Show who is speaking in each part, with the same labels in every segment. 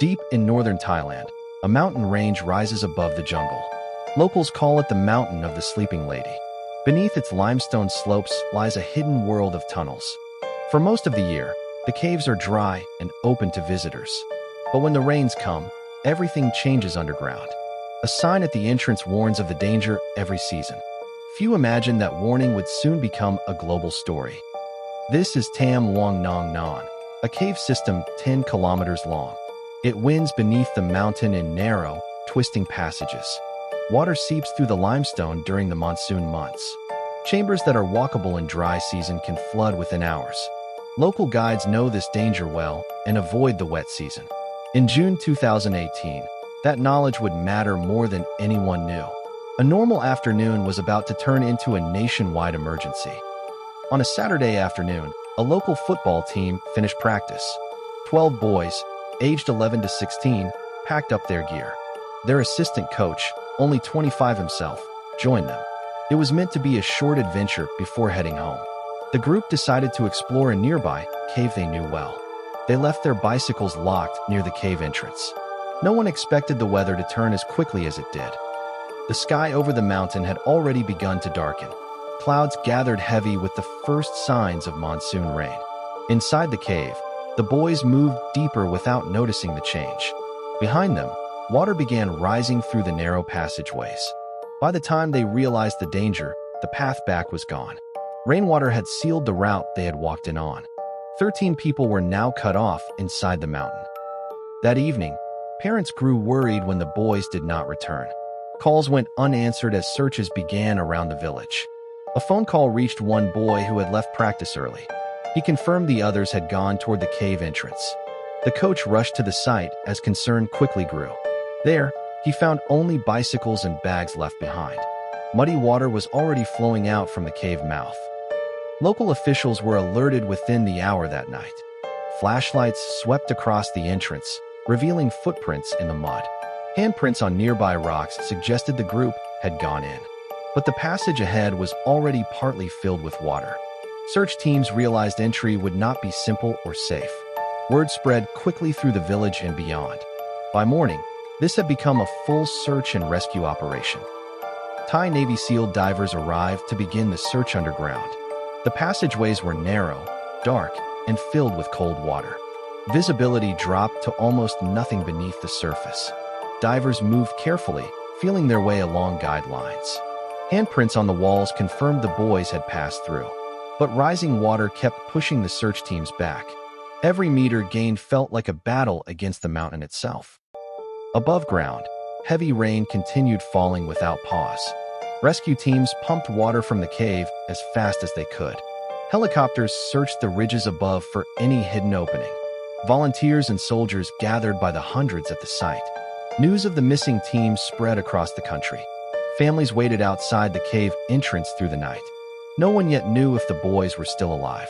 Speaker 1: Deep in northern Thailand, a mountain range rises above the jungle. Locals call it the Mountain of the Sleeping Lady. Beneath its limestone slopes lies a hidden world of tunnels. For most of the year, the caves are dry and open to visitors. But when the rains come, everything changes underground. A sign at the entrance warns of the danger every season. Few imagined that warning would soon become a global story. This is Tham Luang Nang Non, a cave system 10 kilometers long. It winds beneath the mountain in narrow, twisting passages. Water seeps through the limestone during the monsoon months. Chambers that are walkable in dry season can flood within hours. Local guides know this danger well and avoid the wet season. In June 2018, that knowledge would matter more than anyone knew. A normal afternoon was about to turn into a nationwide emergency. On a Saturday afternoon, a local football team finished practice. 12 boys, aged 11 to 16, packed up their gear. Their assistant coach, only 25 himself, joined them. It was meant to be a short adventure before heading home. The group decided to explore a nearby cave they knew well. They left their bicycles locked near the cave entrance. No one expected the weather to turn as quickly as it did. The sky over the mountain had already begun to darken. Clouds gathered heavy with the first signs of monsoon rain. Inside the cave, the boys moved deeper without noticing the change. Behind them, water began rising through the narrow passageways. By the time they realized the danger, the path back was gone. Rainwater had sealed the route they had walked in on. 13 people were now cut off inside the mountain. That evening, parents grew worried when the boys did not return. Calls went unanswered as searches began around the village. A phone call reached one boy who had left practice early. He confirmed the others had gone toward the cave entrance. The coach rushed to the site as concern quickly grew. There, he found only bicycles and bags left behind. Muddy water was already flowing out from the cave mouth. Local officials were alerted within the hour that night. Flashlights swept across the entrance, revealing footprints in the mud. Handprints on nearby rocks suggested the group had gone in. But the passage ahead was already partly filled with water. Search teams realized entry would not be simple or safe. Word spread quickly through the village and beyond. By morning, this had become a full search and rescue operation. Thai Navy SEAL divers arrived to begin the search underground. The passageways were narrow, dark, and filled with cold water. Visibility dropped to almost nothing beneath the surface. Divers moved carefully, feeling their way along guidelines. Handprints on the walls confirmed the boys had passed through. But rising water kept pushing the search teams back. Every meter gained felt like a battle against the mountain itself. Above ground, heavy rain continued falling without pause. Rescue teams pumped water from the cave as fast as they could. Helicopters searched the ridges above for any hidden opening. Volunteers and soldiers gathered by the hundreds at the site. News of the missing team spread across the country. Families waited outside the cave entrance through the night. No one yet knew if the boys were still alive.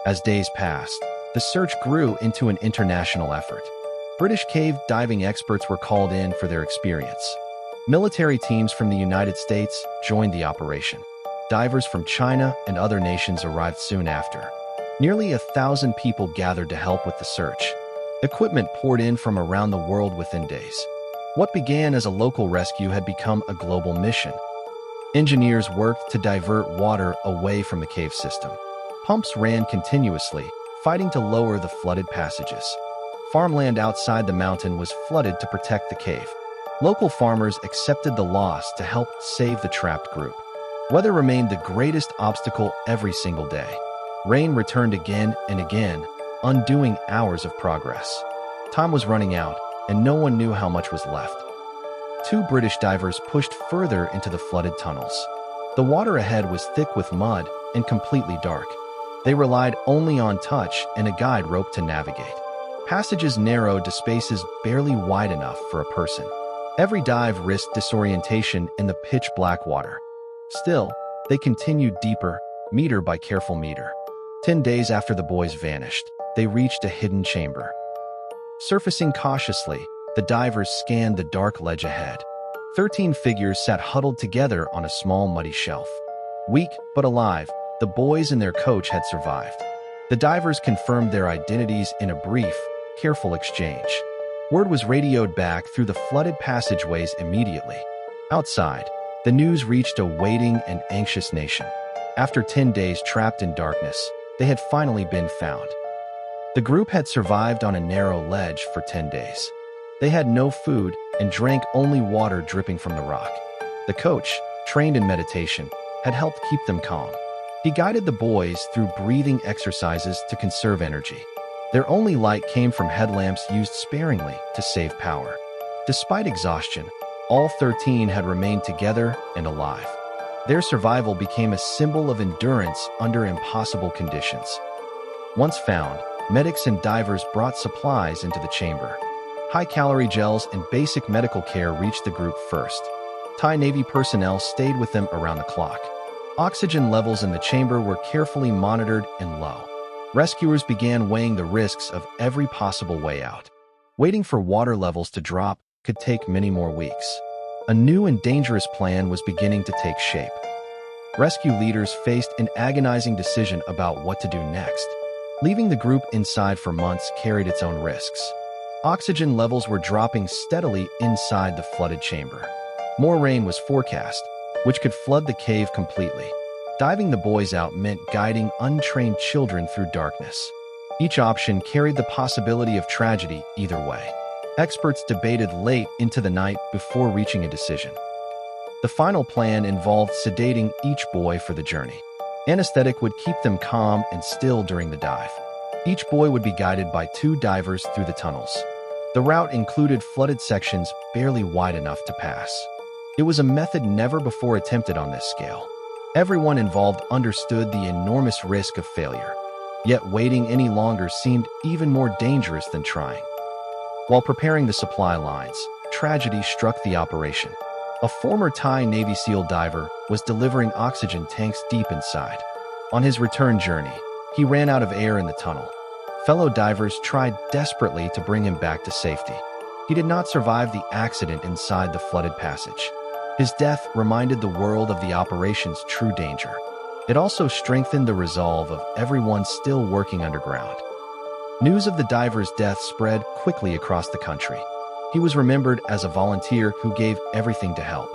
Speaker 1: As days passed, the search grew into an international effort. British cave diving experts were called in for their experience. Military teams from the United States joined the operation. Divers from China and other nations arrived soon after. Nearly 1,000 people gathered to help with the search. Equipment poured in from around the world within days. What began as a local rescue had become a global mission. Engineers worked to divert water away from the cave system. Pumps ran continuously, fighting to lower the flooded passages. Farmland outside the mountain was flooded to protect the cave. Local farmers accepted the loss to help save the trapped group. Weather remained the greatest obstacle every single day. Rain returned again and again, undoing hours of progress. Time was running out, and no one knew how much was left. 2 British divers pushed further into the flooded tunnels. The water ahead was thick with mud and completely dark. They relied only on touch and a guide rope to navigate. Passages narrowed to spaces barely wide enough for a person. Every dive risked disorientation in the pitch-black water. Still, they continued deeper, meter by careful meter. 10 days after the boys vanished, they reached a hidden chamber. Surfacing cautiously, the divers scanned the dark ledge ahead. 13 figures sat huddled together on a small muddy shelf. Weak but alive, the boys and their coach had survived. The divers confirmed their identities in a brief, careful exchange. Word was radioed back through the flooded passageways immediately. Outside, the news reached a waiting and anxious nation. After 10 days trapped in darkness, they had finally been found. The group had survived on a narrow ledge for 10 days. They had no food and drank only water dripping from the rock. The coach, trained in meditation, had helped keep them calm. He guided the boys through breathing exercises to conserve energy. Their only light came from headlamps used sparingly to save power. Despite exhaustion, all 13 had remained together and alive. Their survival became a symbol of endurance under impossible conditions. Once found, medics and divers brought supplies into the chamber. High-calorie gels and basic medical care reached the group first. Thai Navy personnel stayed with them around the clock. Oxygen levels in the chamber were carefully monitored and low. Rescuers began weighing the risks of every possible way out. Waiting for water levels to drop could take many more weeks. A new and dangerous plan was beginning to take shape. Rescue leaders faced an agonizing decision about what to do next. Leaving the group inside for months carried its own risks. Oxygen levels were dropping steadily inside the flooded chamber. More rain was forecast, which could flood the cave completely. Diving the boys out meant guiding untrained children through darkness. Each option carried the possibility of tragedy either way. Experts debated late into the night before reaching a decision. The final plan involved sedating each boy for the journey. Anesthetic would keep them calm and still during the dive. Each boy would be guided by 2 divers through the tunnels. The route included flooded sections barely wide enough to pass. It was a method never before attempted on this scale. Everyone involved understood the enormous risk of failure. Yet waiting any longer seemed even more dangerous than trying. While preparing the supply lines, tragedy struck the operation. A former Thai Navy SEAL diver was delivering oxygen tanks deep inside. On his return journey, he ran out of air in the tunnel. Fellow divers tried desperately to bring him back to safety. He did not survive the accident inside the flooded passage. His death reminded the world of the operation's true danger. It also strengthened the resolve of everyone still working underground. News of the diver's death spread quickly across the country. He was remembered as a volunteer who gave everything to help.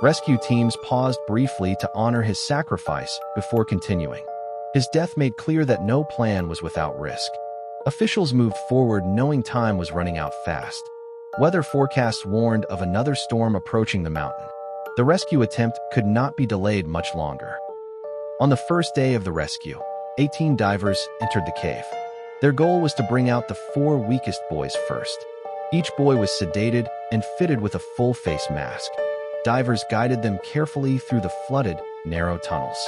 Speaker 1: Rescue teams paused briefly to honor his sacrifice before continuing. His death made clear that no plan was without risk. Officials moved forward knowing time was running out fast. Weather forecasts warned of another storm approaching the mountain. The rescue attempt could not be delayed much longer. On the first day of the rescue, 18 divers entered the cave. Their goal was to bring out the 4 weakest boys first. Each boy was sedated and fitted with a full face mask. Divers guided them carefully through the flooded, narrow tunnels.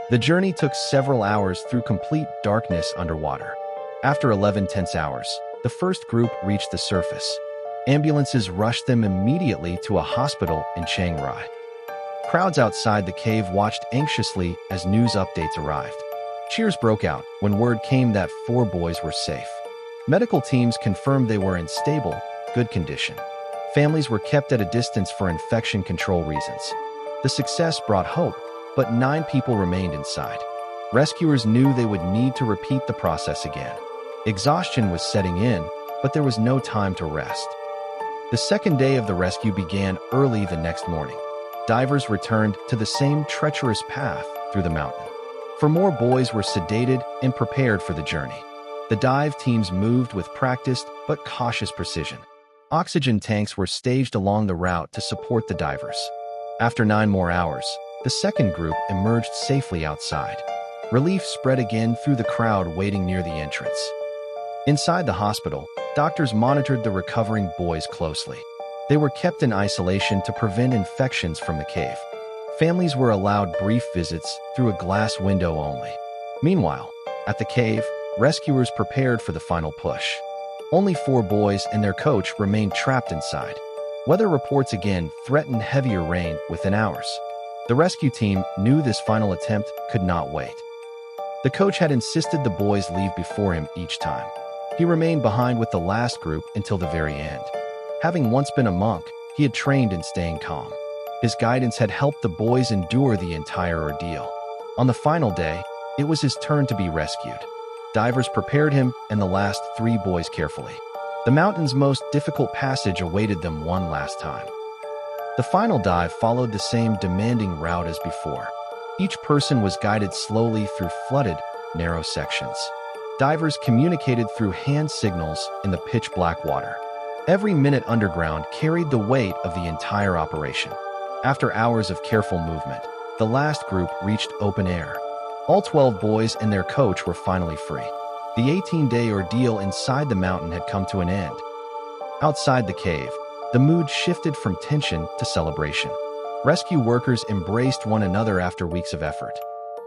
Speaker 1: The journey took several hours through complete darkness underwater. After 11 tense hours, the first group reached the surface. Ambulances rushed them immediately to a hospital in Chiang Rai. Crowds outside the cave watched anxiously as news updates arrived. Cheers broke out when word came that 4 boys were safe. Medical teams confirmed they were in stable, good condition. Families were kept at a distance for infection control reasons. The success brought hope, but 9 people remained inside. Rescuers knew they would need to repeat the process again. Exhaustion was setting in, but there was no time to rest. The second day of the rescue began early the next morning. Divers returned to the same treacherous path through the mountain. 4 more boys were sedated and prepared for the journey. The dive teams moved with practiced but cautious precision. Oxygen tanks were staged along the route to support the divers. After 9 more hours, the second group emerged safely outside. Relief spread again through the crowd waiting near the entrance. Inside the hospital, doctors monitored the recovering boys closely. They were kept in isolation to prevent infections from the cave. Families were allowed brief visits through a glass window only. Meanwhile, at the cave, rescuers prepared for the final push. Only 4 boys and their coach remained trapped inside. Weather reports again threatened heavier rain within hours. The rescue team knew this final attempt could not wait. The coach had insisted the boys leave before him each time. He remained behind with the last group until the very end. Having once been a monk, he had trained in staying calm. His guidance had helped the boys endure the entire ordeal. On the final day, it was his turn to be rescued. Divers prepared him and the last 3 boys carefully. The mountain's most difficult passage awaited them one last time. The final dive followed the same demanding route as before. Each person was guided slowly through flooded, narrow sections. Divers communicated through hand signals in the pitch-black water. Every minute underground carried the weight of the entire operation. After hours of careful movement, the last group reached open air. All 12 boys and their coach were finally free. The 18-day ordeal inside the mountain had come to an end. Outside the cave, the mood shifted from tension to celebration. Rescue workers embraced one another after weeks of effort.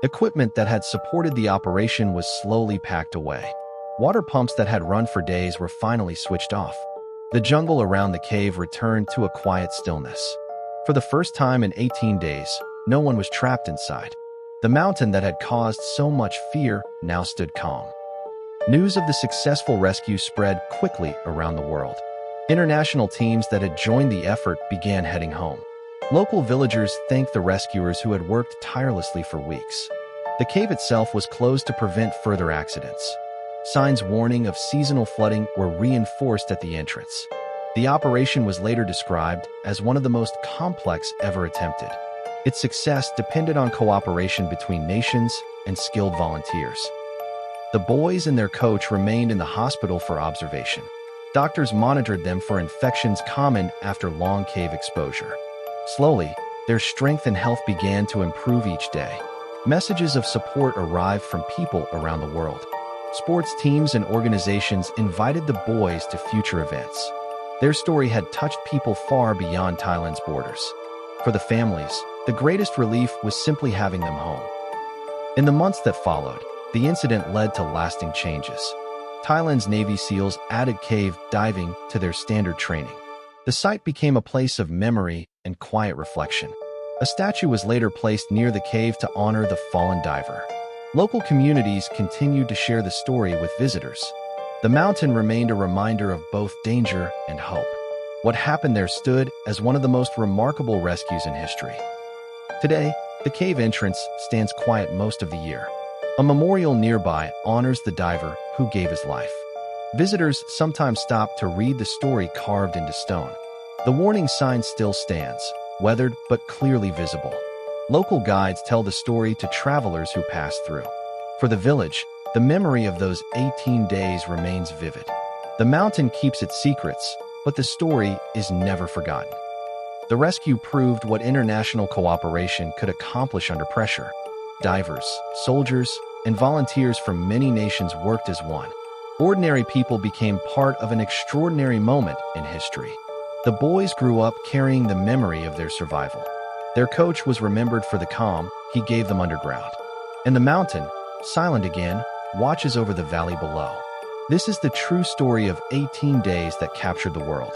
Speaker 1: Equipment that had supported the operation was slowly packed away. Water pumps that had run for days were finally switched off. The jungle around the cave returned to a quiet stillness. For the first time in 18 days, no one was trapped inside. The mountain that had caused so much fear now stood calm. News of the successful rescue spread quickly around the world. International teams that had joined the effort began heading home. Local villagers thanked the rescuers who had worked tirelessly for weeks. The cave itself was closed to prevent further accidents. Signs warning of seasonal flooding were reinforced at the entrance. The operation was later described as one of the most complex ever attempted. Its success depended on cooperation between nations and skilled volunteers. The boys and their coach remained in the hospital for observation. Doctors monitored them for infections common after long cave exposure. Slowly, their strength and health began to improve each day. Messages of support arrived from people around the world. Sports teams and organizations invited the boys to future events. Their story had touched people far beyond Thailand's borders. For the families, the greatest relief was simply having them home. In the months that followed, the incident led to lasting changes. Thailand's Navy SEALs added cave diving to their standard training. The site became a place of memory and quiet reflection. A statue was later placed near the cave to honor the fallen diver. Local communities continued to share the story with visitors. The mountain remained a reminder of both danger and hope. What happened there stood as one of the most remarkable rescues in history. Today, the cave entrance stands quiet most of the year. A memorial nearby honors the diver who gave his life. Visitors sometimes stop to read the story carved into stone. The warning sign still stands, weathered but clearly visible. Local guides tell the story to travelers who pass through. For the village, the memory of those 18 days remains vivid. The mountain keeps its secrets, but the story is never forgotten. The rescue proved what international cooperation could accomplish under pressure. Divers, soldiers, and volunteers from many nations worked as one. Ordinary people became part of an extraordinary moment in history. The boys grew up carrying the memory of their survival. Their coach was remembered for the calm he gave them underground. And the mountain, silent again, watches over the valley below. This is the true story of 18 days that captured the world.